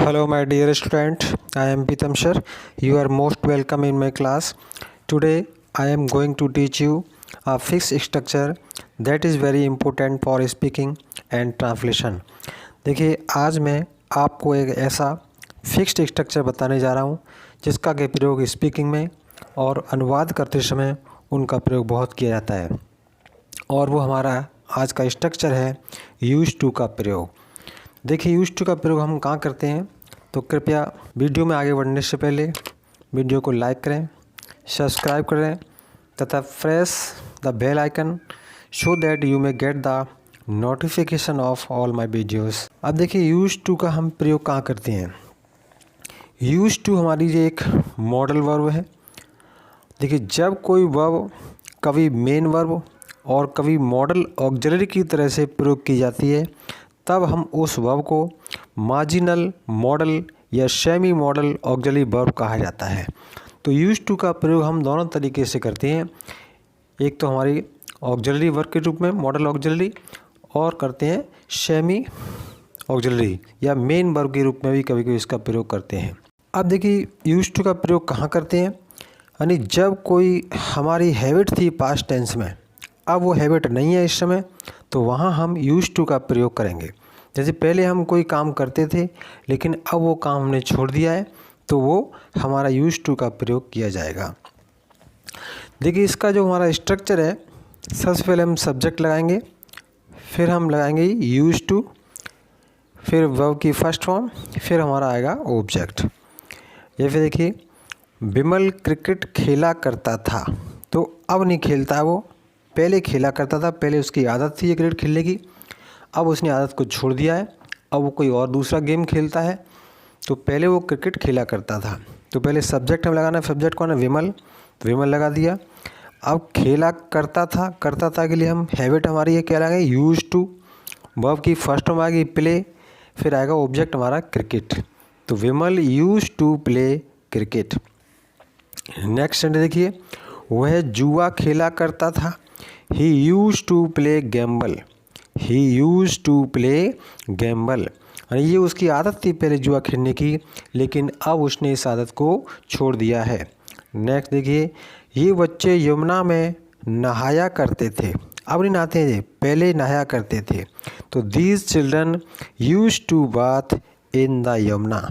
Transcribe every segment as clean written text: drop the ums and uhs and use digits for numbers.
Hello my dear student, I am Pitam sir. You are most welcome in my class. Today I am going to teach you a fixed structure that is very important for speaking and translation. देखिए आज मैं आपको एक ऐसा fixed structure बताने जा रहा हूँ जिसका के प्रयोग स्पीकिंग में और अनुवाद करते समय उनका प्रयोग बहुत किया जाता है, और वो हमारा आज का स्ट्रक्चर है यूज टू का प्रयोग। देखिए यूज टू का प्रयोग हम कहाँ करते हैं, तो कृपया वीडियो में आगे बढ़ने से पहले वीडियो को लाइक करें, सब्सक्राइब करें तथा press the bell icon so that you may get the notification of all my videos. अब देखिए यूज टू का हम प्रयोग कहाँ करते हैं। यूज टू हमारी जो एक मॉडल वर्ब है। देखिए जब कोई वर्ब कभी मेन वर्ब और कभी मॉडल ऑक्सिलरी की तरह से प्रयोग की जाती है, तब हम उस वर्ब को मार्जिनल मॉडल या सेमी मॉडल ऑक्सिलरी वर्ब कहा जाता है। तो यूज टू का प्रयोग हम दोनों तरीके से करते हैं, एक तो हमारी ऑक्सिलरी वर्ब के रूप में मॉडल ऑक्सिलरी, और करते हैं सेमी ऑक्सिलरी या मेन वर्ब के रूप में भी कभी कभी इसका प्रयोग करते हैं। अब देखिए यूज टू का प्रयोग कहाँ करते हैं, यानी जब कोई हमारी हैबिट थी पास्ट टेंस में, अब वो हैबिट नहीं है इस समय, तो वहाँ हम यूज टू का प्रयोग करेंगे। जैसे पहले हम कोई काम करते थे लेकिन अब वो काम हमने छोड़ दिया है, तो वो हमारा यूज टू का प्रयोग किया जाएगा। देखिए इसका जो हमारा स्ट्रक्चर है, सबसे पहले हम सब्जेक्ट लगाएंगे, फिर हम लगाएंगे यूज टू, फिर वर्ब की फर्स्ट फॉर्म, फिर हमारा आएगा ऑब्जेक्ट। ये फिर देखिए विमल क्रिकेट खेला करता था, तो अब नहीं खेलता है, वो पहले खेला करता था, पहले उसकी आदत थी क्रिकेट खेलने की, अब उसने आदत को छोड़ दिया है, अब वो कोई और दूसरा गेम खेलता है। तो पहले वो क्रिकेट खेला करता था, तो पहले सब्जेक्ट हम लगाना है, सब्जेक्ट कौन है विमल, विमल लगा दिया। अब खेला करता था के लिए हम हैबिट हमारी ये क्या लगाएंगे यूज टू, वर्ब की फर्स्ट फॉर्म आएगी प्ले, फिर आएगा ऑब्जेक्ट हमारा क्रिकेट, तो Vimal use to play cricket. Next sentence देखिए, वह जुआ खेला करता था, he use to play gamble, he use to play gamble, ये उसकी आदत थी पहले जुआ खेलने की, लेकिन अब उसने इस आदत को छोड़ दिया है। नेक्स्ट देखिए, ये बच्चे यमुना में नहाया करते थे, अब नहीं नहाते थे, पहले नहाया करते थे, तो these children use to bath in the Yamuna,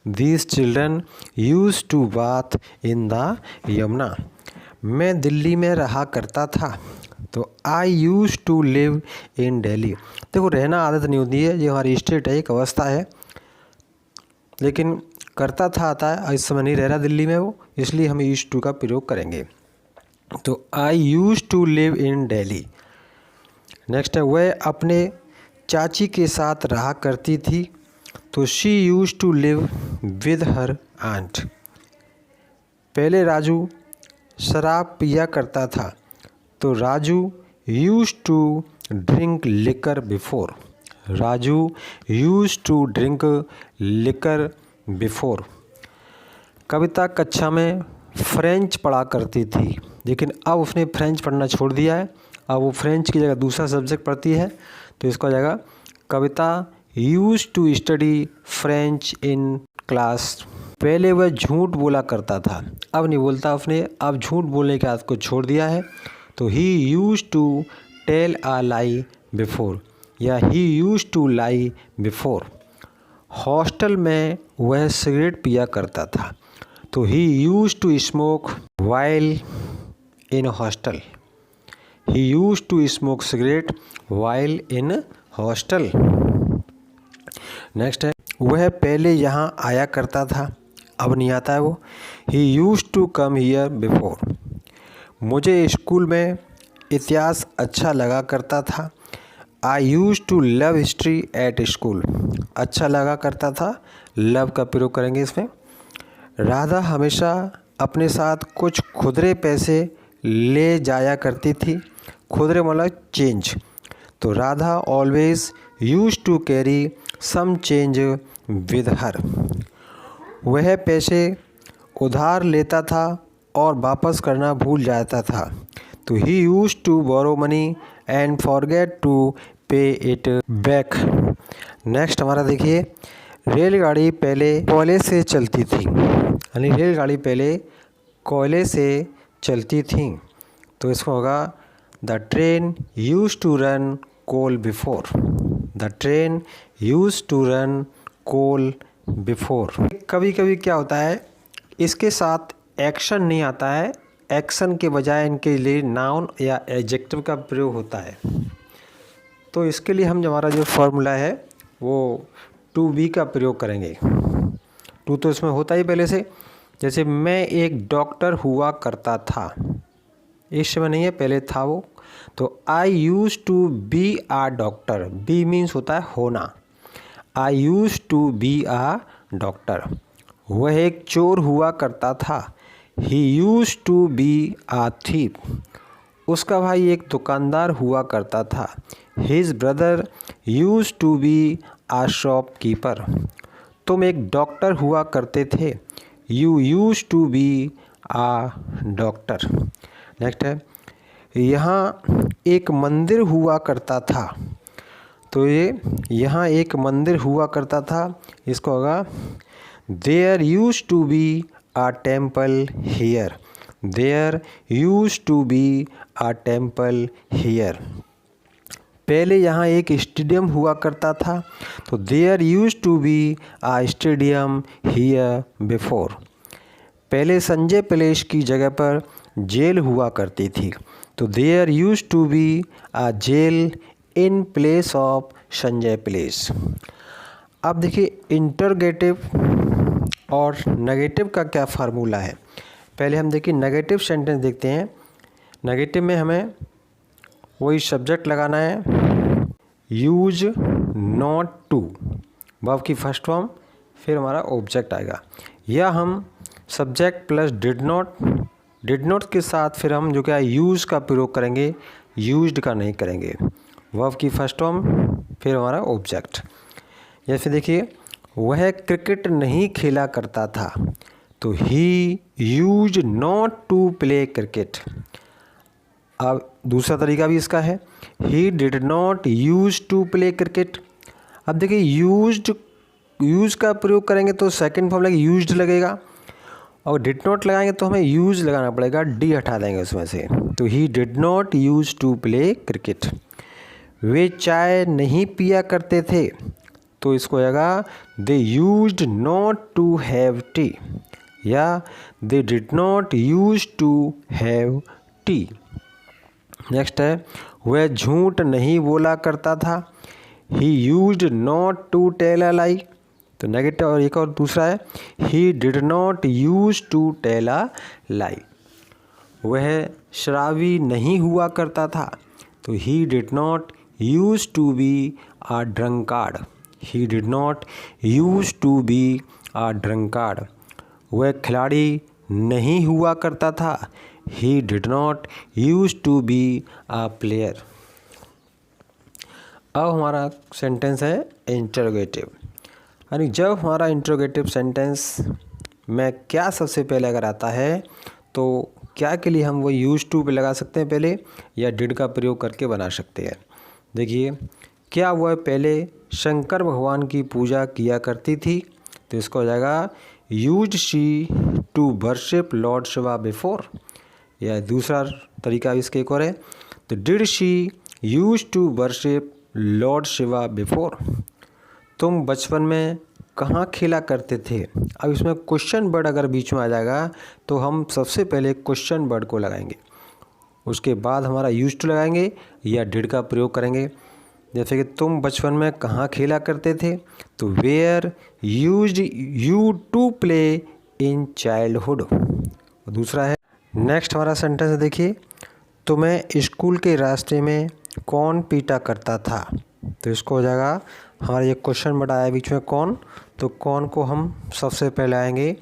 these children use to bath in the Yamuna. मैं दिल्ली में रहा करता था, तो I use to live in Delhi. देखो रहना आदत नहीं होती है, ये हमारी स्टेट है, एक अवस्था है, लेकिन करता था आता है, इस समय नहीं रह रहा दिल्ली में वो, इसलिए हम यूज टू का प्रयोग करेंगे। तो I use to live in Delhi. Next है, वह अपने चाची के साथ रहा करती थी, तो she use to live with her aunt. पहले राजू शराब पिया करता था, तो Raju use to drink liquor before, Raju use to drink liquor before. Kavita कक्षा में फ्रेंच पढ़ा करती थी, लेकिन अब उसने फ्रेंच पढ़ना छोड़ दिया है, अब वो फ्रेंच की जगह दूसरा सब्जेक्ट पढ़ती है, तो इसका हो जाएगा Kavita use to study French in class. पहले वह झूठ बोला करता था, अब नहीं बोलता उसने, अब झूठ बोलने की आदत को छोड़ दिया है, तो he use to tell a lie before, या he use to lie before. Hostel में वह सिगरेट पिया करता था, तो he use to smoke while in hostel, he use to smoke cigarette while in hostel. Next है, वह पहले यहाँ आया करता था, अब नहीं आता है वो, he use to come here before. मुझे स्कूल में इतिहास अच्छा लगा करता था, I use to love history at school, अच्छा लगा करता था, लव का प्रयोग करेंगे इसमें। राधा हमेशा अपने साथ कुछ खुदरे पैसे ले जाया करती थी, खुदरे मतलब चेंज, तो Radha always use to carry some change with her. वह पैसे उधार लेता था और वापस करना भूल जाता था, तो he use to borrow money and forget to pay it back. Next हमारा देखिए, रेलगाड़ी पहले कोयले से चलती थी, यानी रेलगाड़ी पहले कोयले से चलती थी। तो इसको होगा the train used to run coal before. The train used to run coal before. कभी कभी क्या होता है, इसके साथ एक्शन नहीं आता है, एक्शन के बजाय इनके लिए नाउन या एडजेक्टिव का प्रयोग होता है। तो इसके लिए हम हमारा जो फॉर्मूला है वो टू बी का प्रयोग करेंगे। टू तो इसमें होता ही पहले से, जैसे मैं एक डॉक्टर हुआ करता था, इस समय नहीं है, पहले था वो। तो I use to be a doctor. Be means होता है होना। I use to be a doctor. वह एक चोर हुआ करता था। He use to be a thief. उसका भाई एक दुकानदार हुआ करता था। His brother use to be a shopkeeper. तुम एक डॉक्टर हुआ करते थे। You use to be a doctor. Next है, यहाँ एक मंदिर हुआ करता था। तो ये यहाँ एक मंदिर हुआ करता था, इसको होगा there use to be a temple here. There use to be a temple here. पहले यहाँ एक स्टेडियम हुआ करता था। तो there use to be a stadium here before. पहले संजय प्लेस की जगह पर जेल हुआ करती थी। तो there use to be a jail in place of Sanjay Place. अब देखिए इंटरोगेटिव और नेगेटिव का क्या फार्मूला है। पहले हम देखिए नेगेटिव सेंटेंस देखते हैं। नेगेटिव में हमें वही सब्जेक्ट लगाना है, यूज नॉट टू, वर्ब की फर्स्ट फॉर्म, फिर हमारा ऑब्जेक्ट आएगा। या हम सब्जेक्ट प्लस डिड नॉट के साथ फिर हम जो क्या यूज़ का प्रयोग करेंगे, यूज्ड का नहीं करेंगे। वर्ब की फर्स्ट फॉर्म, फिर हमारा ऑब्जेक्ट। जैसे देखिए, वह क्रिकेट नहीं खेला करता था। तो he use not to play cricket. अब दूसरा तरीका भी इसका है, he did not use to play cricket. अब देखिए यूज का प्रयोग करेंगे तो सेकंड फॉर्म लगेगा, यूज्ड लगेगा, और डिड नॉट लगाएंगे तो हमें यूज लगाना पड़ेगा, डी हटा देंगे उसमें से। तो he did not use to play cricket. वे चाय नहीं पिया करते थे। तो इसको आएगा they used not to have tea, या they did not use to have tea. Next है, वह झूठ नहीं बोला करता था। He used not to tell a lie. तो नेगेटिव। और एक और दूसरा है, he did not use to tell a lie. वह शराबी नहीं हुआ करता था। तो he did not use to be a drunkard. He did not use to be a drunkard. वह खिलाड़ी नहीं हुआ करता था। He did not use to be a player. अब हमारा सेंटेंस है इंटरोगेटिव, यानी जब हमारा इंटरोगेटिव सेंटेंस में क्या सबसे पहले अगर आता है तो क्या के लिए हम वो यूज टू पे लगा सकते हैं पहले, या डिड का प्रयोग करके बना सकते हैं। देखिए, क्या वह पहले शंकर भगवान की पूजा किया करती थी। तो इसका हो जाएगा use she to worship Lord Shiva before. या दूसरा तरीका इसके एक और है, तो did she use to worship Lord Shiva before. तुम बचपन में कहाँ खेला करते थे। अब इसमें क्वेश्चन वर्ड अगर बीच में आ जाएगा तो हम सबसे पहले क्वेश्चन वर्ड को लगाएंगे, उसके बाद हमारा यूज टू लगाएंगे या डिड का प्रयोग करेंगे। जैसे कि तुम बचपन में कहाँ खेला करते थे। तो where used you to play in childhood. दूसरा है, नेक्स्ट हमारा सेंटेंस है, देखिए, तुम्हें स्कूल के रास्ते में कौन पीटा करता था। तो इसको हो जाएगा, हमारा ये क्वेश्चन वर्ड आया बीच में कौन, तो कौन को हम सबसे पहले आएंगे,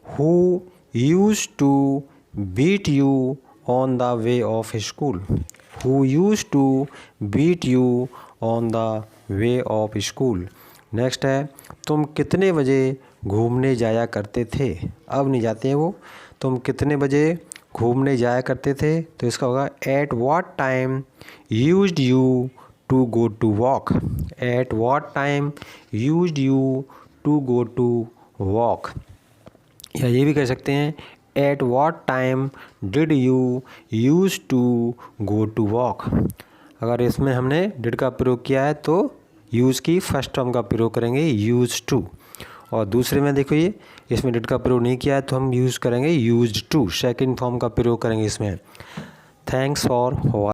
who use to beat you on the way of school. Who use to beat you on the way of school. Next है, तुम कितने बजे घूमने जाया करते थे। अब नहीं जाते हैं वो। तुम कितने बजे घूमने जाया करते थे। तो इसका होगा at what time used you to go to walk. At what time used you to go to walk, या ये भी कह सकते हैं at what time did you use to go to walk. अगर इसमें हमने डिड का प्रयोग किया है तो यूज़ की फर्स्ट फॉर्म का प्रयोग करेंगे यूज़ टू, और दूसरे में देखो ये इसमें डिड का प्रयोग नहीं किया है तो हम यूज़ करेंगे यूज्ड टू, सेकंड फॉर्म का प्रयोग करेंगे इसमें। Thanks for